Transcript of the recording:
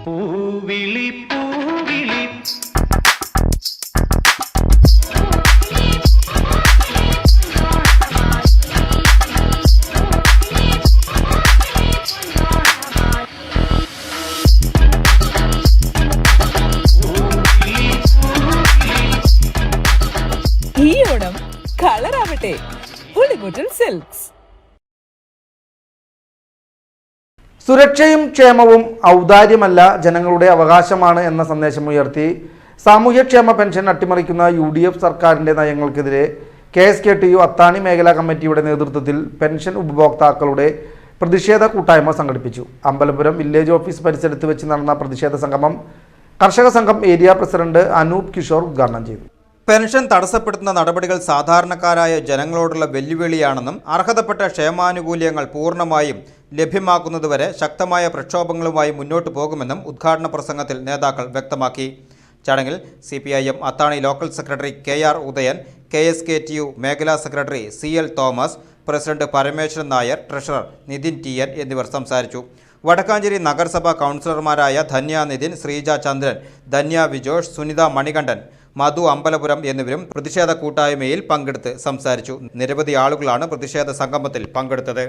പൂവിളി പൂവിളി ഈ ഓണം കളറാവട്ടെ പുളിമുട്ടൽ സിൽക്സ്. സുരക്ഷയും ക്ഷേമവും ഔദാര്യമല്ല, ജനങ്ങളുടെ അവകാശമാണ് എന്ന സന്ദേശമുയർത്തി സാമൂഹ്യക്ഷേമ പെൻഷൻ അട്ടിമറിക്കുന്ന UDF സർക്കാരിൻ്റെ നയങ്ങൾക്കെതിരെ KSKTU അത്താണി മേഖലാ കമ്മിറ്റിയുടെ നേതൃത്വത്തിൽ പെൻഷൻ ഉപഭോക്താക്കളുടെ പ്രതിഷേധ കൂട്ടായ്മ സംഘടിപ്പിച്ചു. അമ്പലപുരം വില്ലേജ് ഓഫീസ് പരിസരത്ത് വെച്ച് നടന്ന പ്രതിഷേധ സംഗമം കർഷക സംഘം ഏരിയ പ്രസിഡന്റ് അനൂപ് കിഷോർ ഉദ്ഘാടനം ചെയ്തു. പെൻഷൻ തടസ്സപ്പെടുത്തുന്ന നടപടികൾ സാധാരണക്കാരായ ജനങ്ങളോടുള്ള വെല്ലുവിളിയാണെന്നും അർഹതപ്പെട്ട ക്ഷേമാനുകൂല്യങ്ങൾ പൂർണ്ണമായും ലഭ്യമാക്കുന്നതുവരെ ശക്തമായ പ്രക്ഷോഭങ്ങളുമായി മുന്നോട്ടു പോകുമെന്നും ഉദ്ഘാടന പ്രസംഗത്തിൽ നേതാക്കൾ വ്യക്തമാക്കി. ചടങ്ങിൽ CPIM Athani local secretary KR Udayan, KSKTU മേഖലാ സെക്രട്ടറി CL Thomas, president Parameswaran Nair, treasurer Nithin TN എന്നിവർ സംസാരിച്ചു. വടക്കാഞ്ചേരി നഗരസഭാ കൗൺസിലർമാരായ ധന്യ നിതിൻ, ശ്രീജ ചന്ദ്രൻ, ധന്യ വിജോഷ്, സുനിത മണികണ്ഠൻ, മധു അമ്പലപുരം എന്നിവരും പ്രതിഷേധ കൂട്ടായ്മയിൽ പങ്കെടുത്ത് സംസാരിച്ചു. നിരവധി ആളുകളാണ് പ്രതിഷേധ സംഗമത്തിൽ പങ്കെടുത്തത്.